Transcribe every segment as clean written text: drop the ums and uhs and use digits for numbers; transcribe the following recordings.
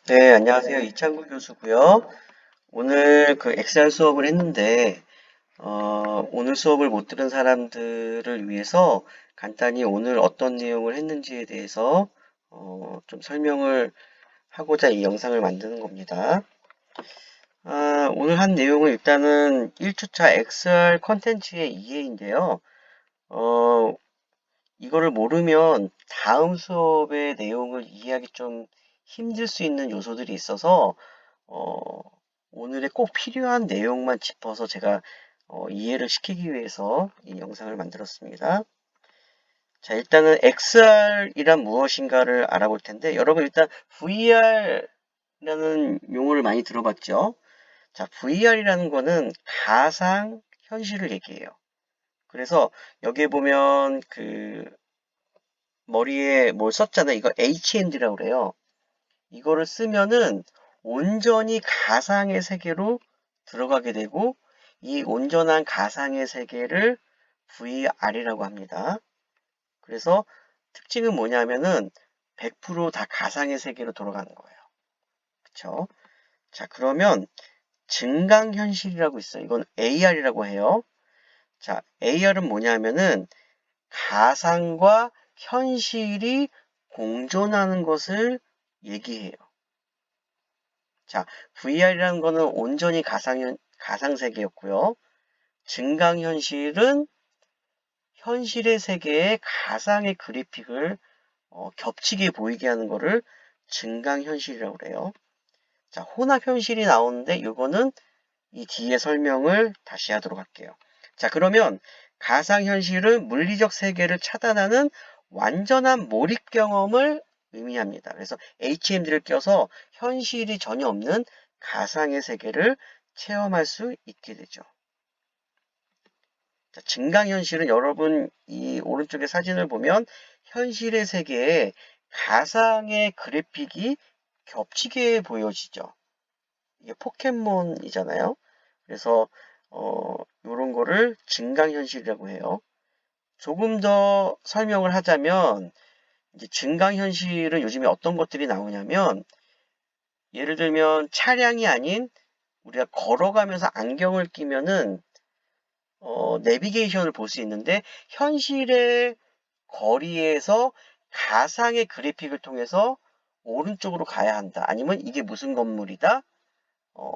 네, 안녕하세요. 이창구 교수고요. 오늘 그 엑셀 수업을 했는데, 오늘 수업을 못 들은 사람들을 위해서 간단히 오늘 어떤 내용을 했는지에 대해서 좀 설명을 하고자 이 영상을 만드는 겁니다. 오늘 한 내용은 일단은 1주차 엑셀 컨텐츠의 이해인데요. 어, 이거를 모르면 다음 수업의 내용을 이해하기 좀 힘들 수 있는 요소들이 있어서 어, 오늘의 꼭 필요한 내용만 짚어서 제가 이해를 시키기 위해서 이 영상을 만들었습니다. 자, 일단은 XR이란 무엇인가를 알아볼 텐데, 여러분 일단 VR이라는 용어를 많이 들어봤죠? 자, VR이라는 거는 가상 현실을 얘기해요. 그래서 여기에 보면 그 머리에 뭘 썼잖아요. 이거 HND라고 그래요. 이거를 쓰면은 온전히 가상의 세계로 들어가게 되고 이 온전한 가상의 세계를 VR이라고 합니다. 그래서 특징은 뭐냐면은 100%다 가상의 세계로 돌아가는 거예요. 그쵸? 자, 그러면 증강현실이라고 있어요. 이건 AR이라고 해요. 자, AR은 뭐냐면은 가상과 현실이 공존하는 것을 얘기해요. 자, VR이라는 거는 온전히 가상 세계였고요. 증강현실은 현실의 세계에 가상의 그래픽을 겹치게 보이게 하는 거를 증강현실이라고 그래요. 자, 혼합현실이 나오는데 이거는 이 뒤에 설명을 다시 하도록 할게요. 자, 그러면 가상현실은 물리적 세계를 차단하는 완전한 몰입 경험을 의미합니다. 그래서 HMD를 껴서 현실이 전혀 없는 가상의 세계를 체험할 수 있게 되죠. 자, 증강현실은 여러분 이 오른쪽에 사진을 보면 현실의 세계에 가상의 그래픽이 겹치게 보여지죠. 이게 포켓몬이잖아요. 그래서 이런 거를 증강현실이라고 해요. 조금 더 설명을 하자면 이제 증강현실은 요즘에 어떤 것들이 나오냐면 예를 들면 차량이 아닌 우리가 걸어가면서 안경을 끼면은 내비게이션을 볼 수 있는데 현실의 거리에서 가상의 그래픽을 통해서 오른쪽으로 가야 한다. 아니면 이게 무슨 건물이다. 어,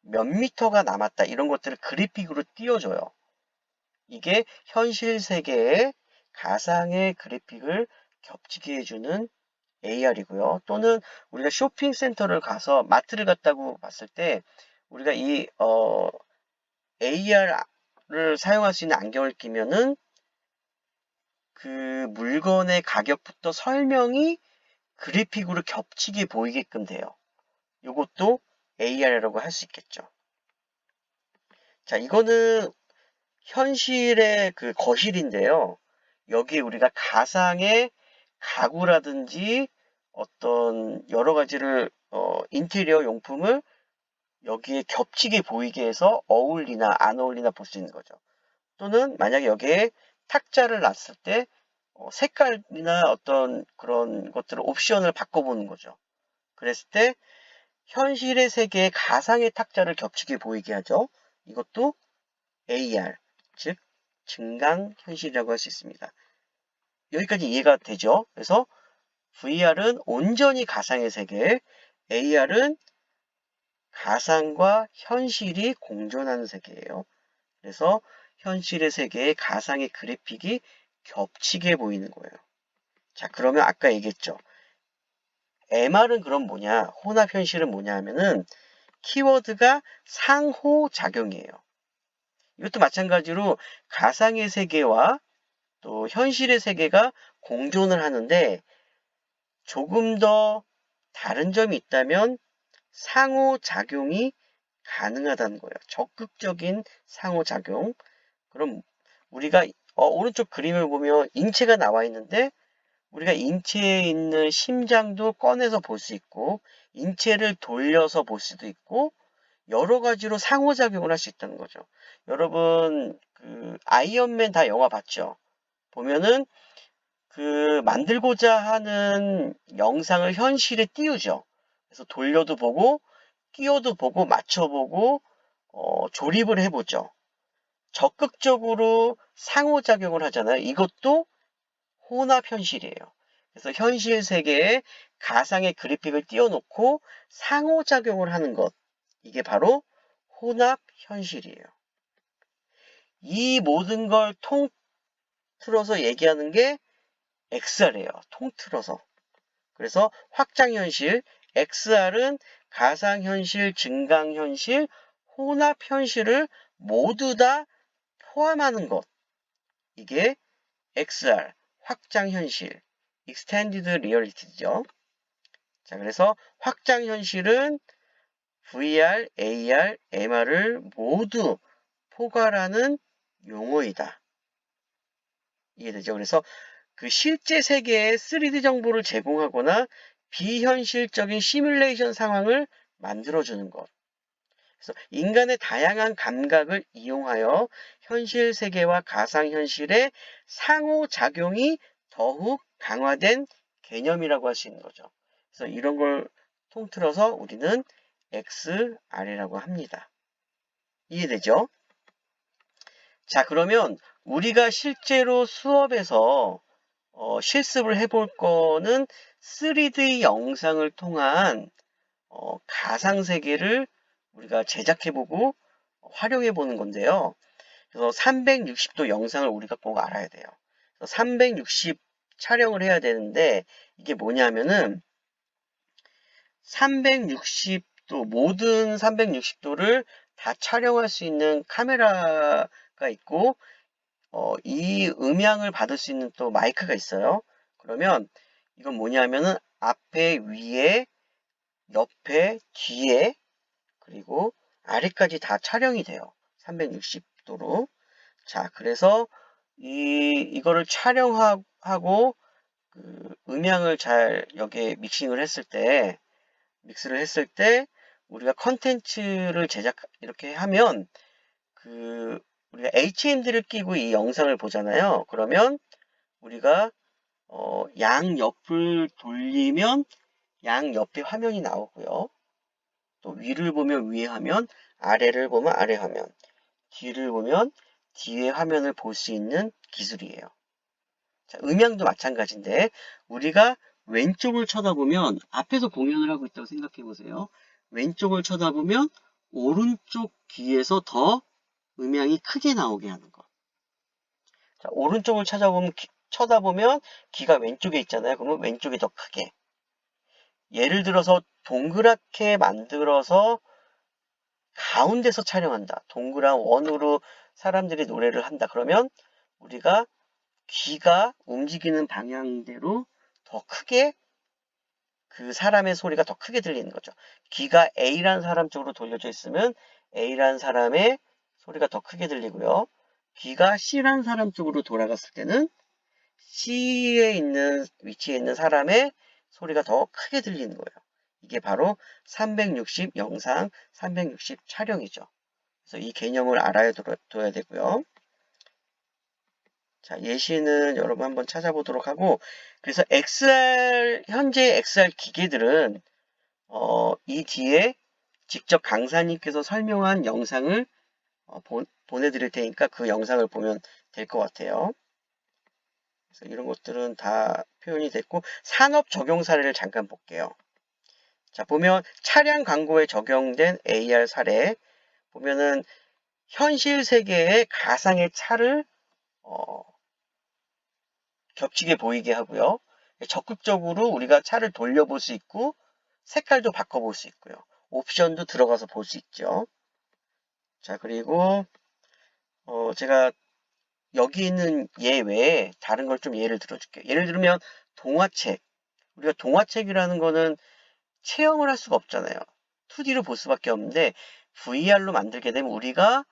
몇 미터가 남았다. 이런 것들을 그래픽으로 띄워줘요. 이게 현실 세계에 가상의 그래픽을 겹치게 해주는 AR이고요. 또는 우리가 쇼핑센터를 가서 마트를 갔다고 봤을 때 우리가 이 AR을 사용할 수 있는 안경을 끼면은 그 물건의 가격부터 설명이 그래픽으로 겹치게 보이게끔 돼요. 이것도 AR이라고 할 수 있겠죠. 자, 이거는 현실의 그 거실인데요. 여기에 우리가 가상의 가구라든지 어떤 여러 가지를 인테리어 용품을 여기에 겹치게 보이게 해서 어울리나 안 어울리나 볼 수 있는 거죠. 또는 만약에 여기에 탁자를 놨을 때 색깔이나 어떤 그런 것들을 옵션을 바꿔보는 거죠. 그랬을 때 현실의 세계에 가상의 탁자를 겹치게 보이게 하죠. 이것도 AR, 즉 증강현실이라고 할 수 있습니다. 여기까지 이해가 되죠? 그래서 VR은 온전히 가상의 세계, AR은 가상과 현실이 공존하는 세계예요. 그래서 현실의 세계에 가상의 그래픽이 겹치게 보이는 거예요. 자, 그러면 아까 얘기했죠. MR은 그럼 뭐냐? 혼합현실은 뭐냐 하면은 키워드가 상호작용이에요. 이것도 마찬가지로 가상의 세계와 또 현실의 세계가 공존을 하는데 조금 더 다른 점이 있다면 상호작용이 가능하다는 거예요. 적극적인 상호작용. 그럼 우리가 오른쪽 그림을 보면 인체가 나와 있는데 우리가 인체에 있는 심장도 꺼내서 볼 수 있고 인체를 돌려서 볼 수도 있고 여러 가지로 상호작용을 할 수 있다는 거죠. 여러분 그 아이언맨 다 영화 봤죠? 보면은 그 만들고자 하는 영상을 현실에 띄우죠. 그래서 돌려도 보고, 끼워도 보고, 맞춰보고, 조립을 해보죠. 적극적으로 상호작용을 하잖아요. 이것도 혼합 현실이에요. 그래서 현실 세계에 가상의 그래픽을 띄워놓고 상호작용을 하는 것. 이게 바로 혼합 현실이에요. 이 모든 걸 통틀어서 얘기하는 게 XR이에요. 통틀어서. 그래서 확장현실, XR은 가상현실, 증강현실, 혼합현실을 모두 다 포함하는 것. 이게 XR, 확장현실, Extended Reality죠. 자, 그래서 확장현실은 VR, AR, MR을 모두 포괄하는 용어이다. 이해되죠? 그래서 그 실제 세계의 3D 정보를 제공하거나 비현실적인 시뮬레이션 상황을 만들어주는 것. 그래서 인간의 다양한 감각을 이용하여 현실 세계와 가상현실의 상호작용이 더욱 강화된 개념이라고 할 수 있는 거죠. 그래서 이런 걸 통틀어서 우리는 XR이라고 합니다. 이해되죠? 자, 그러면 우리가 실제로 수업에서 실습을 해볼 거는 3D 영상을 통한 가상세계를 우리가 제작해보고 활용해보는 건데요. 그래서 360도 영상을 우리가 꼭 알아야 돼요. 그래서 360 촬영을 해야 되는데 이게 뭐냐면은 360도, 모든 360도를 다 촬영할 수 있는 카메라가 있고 이 음향을 받을 수 있는 또 마이크가 있어요. 그러면 이건 뭐냐면은 앞에, 위에, 옆에, 뒤에, 그리고 아래까지 다 촬영이 돼요. 360도로. 자, 그래서 이거를 촬영하고 그 음향을 잘 여기에 믹스를 했을 때 우리가 컨텐츠를 이렇게 하면 그 우리가 HMD를 끼고 이 영상을 보잖아요. 그러면 우리가 양옆을 돌리면 양옆에 화면이 나오고요. 또 위를 보면 위의 화면, 아래를 보면 아래 화면, 뒤를 보면 뒤의 화면을 볼 수 있는 기술이에요. 자, 음향도 마찬가지인데 우리가 왼쪽을 쳐다보면 앞에서 공연을 하고 있다고 생각해 보세요. 왼쪽을 쳐다보면 오른쪽 귀에서 더 음향이 크게 나오게 하는 것. 자, 오른쪽을 쳐다보면 귀가 왼쪽에 있잖아요. 그러면 왼쪽이 더 크게. 예를 들어서 동그랗게 만들어서 가운데서 촬영한다. 동그란 원으로 사람들이 노래를 한다. 그러면 우리가 귀가 움직이는 방향대로 더 크게 그 사람의 소리가 더 크게 들리는 거죠. 귀가 A라는 사람 쪽으로 돌려져 있으면 A라는 사람의 소리가 더 크게 들리고요. 귀가 C라는 사람 쪽으로 돌아갔을 때는 위치에 있는 사람의 소리가 더 크게 들리는 거예요. 이게 바로 360 영상, 360 촬영이죠. 그래서 이 개념을 알아둬야 되고요. 자, 예시는 여러분 한번 찾아보도록 하고, 그래서 현재 XR 기계들은, 이 뒤에 직접 강사님께서 설명한 영상을 보내드릴 테니까 그 영상을 보면 될 것 같아요. 그래서 이런 것들은 다 표현이 됐고, 산업 적용 사례를 잠깐 볼게요. 자, 보면 차량 광고에 적용된 AR 사례, 보면은 현실 세계의 가상의 차를, 겹치게 보이게 하고요. 적극적으로 우리가 차를 돌려볼 수 있고 색깔도 바꿔볼 수 있고요. 옵션도 들어가서 볼 수 있죠. 자, 그리고 제가 여기 있는 예 외에 다른 걸 좀 예를 들어줄게요. 예를 들면 동화책. 우리가 동화책이라는 거는 체험을 할 수가 없잖아요. 2D로 볼 수밖에 없는데 VR로 만들게 되면 우리가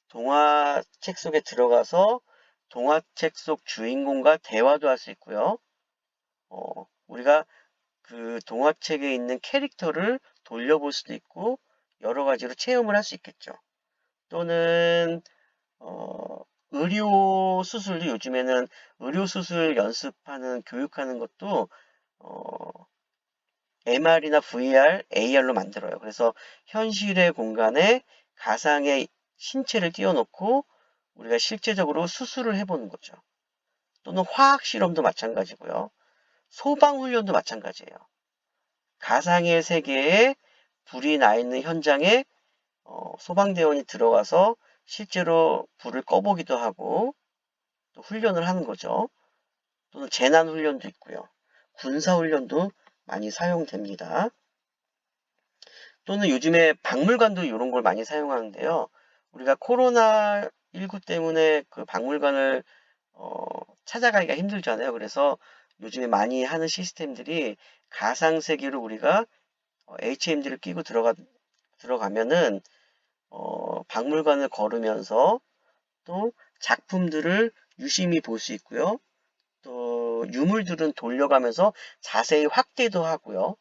동화책 속에 들어가서 동화책 속 주인공과 대화도 할 수 있고요. 우리가 그 동화책에 있는 캐릭터를 돌려볼 수도 있고 여러 가지로 체험을 할 수 있겠죠. 또는 의료 수술도 요즘에는 의료 수술 연습하는 교육하는 것도 MR이나 VR, AR로 만들어요. 그래서 현실의 공간에 가상의 신체를 띄워놓고 우리가 실제적으로 수술을 해보는 거죠. 또는 화학 실험도 마찬가지고요. 소방 훈련도 마찬가지예요. 가상의 세계에 불이 나 있는 현장에 소방대원이 들어가서 실제로 불을 꺼보기도 하고 또 훈련을 하는 거죠. 또는 재난 훈련도 있고요. 군사 훈련도 많이 사용됩니다. 또는 요즘에 박물관도 이런 걸 많이 사용하는데요. 우리가 코로나19 때문에 그 박물관을 찾아가기가 힘들잖아요. 그래서 요즘에 많이 하는 시스템들이 가상세계로 우리가 HMD를 끼고 들어가면은 박물관을 걸으면서 또 작품들을 유심히 볼 수 있고요. 또 유물들은 돌려가면서 자세히 확대도 하고요.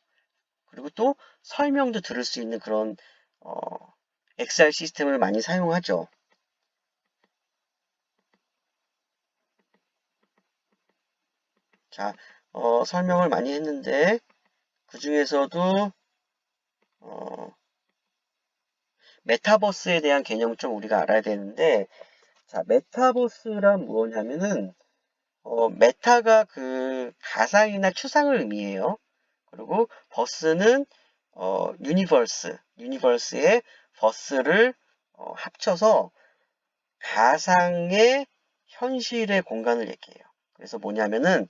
그리고 또 설명도 들을 수 있는 그런 어, XR 시스템을 많이 사용하죠. 자, 설명을 많이 했는데 그 중에서도 어, 메타버스에 대한 개념을 좀 우리가 알아야 되는데, 자, 메타버스란 뭐냐면은 메타가 그 가상이나 추상을 의미해요. 그리고 버스는 유니버스의 버스를 합쳐서 가상의 현실의 공간을 얘기해요. 그래서 뭐냐면은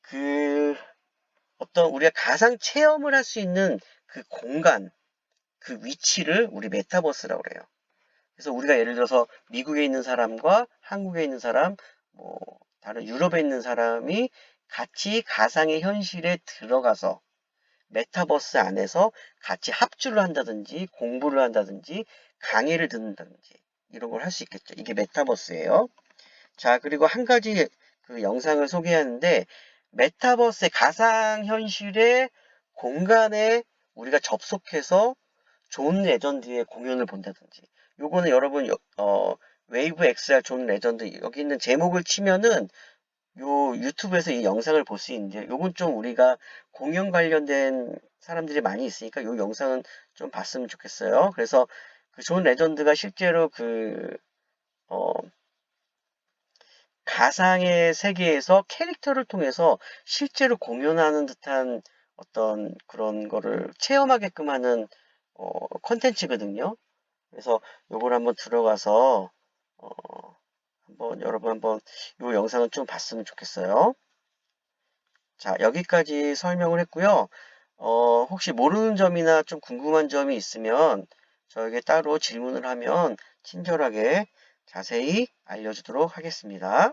그 어떤 우리가 가상 체험을 할 수 있는 그 공간, 그 위치를 우리 메타버스라고 그래요. 그래서 우리가 예를 들어서 미국에 있는 사람과 한국에 있는 사람, 뭐 다른 유럽에 있는 사람이 같이 가상의 현실에 들어가서 메타버스 안에서 같이 합주를 한다든지 공부를 한다든지 강의를 듣는다든지 이런 걸 할 수 있겠죠. 이게 메타버스예요. 자, 그리고 한 가지 그 영상을 소개하는데 메타버스의 가상현실의 공간에 우리가 접속해서 존 레전드의 공연을 본다든지 요거는 여러분 웨이브 XR 존 레전드 여기 있는 제목을 치면은 요 유튜브에서 이 영상을 볼 수 있는데 요건 좀 우리가 공연 관련된 사람들이 많이 있으니까 요 영상은 좀 봤으면 좋겠어요. 그래서 그 존 레전드가 실제로 어, 가상의 세계에서 캐릭터를 통해서 실제로 공연하는 듯한 어떤 그런 거를 체험하게끔 하는 콘텐츠거든요. 그래서 요걸 한번 들어가서 어, 한번 여러분 한번 요 영상을 좀 봤으면 좋겠어요. 자, 여기까지 설명을 했고요. 혹시 모르는 점이나 좀 궁금한 점이 있으면 저에게 따로 질문을 하면 친절하게 자세히 알려주도록 하겠습니다.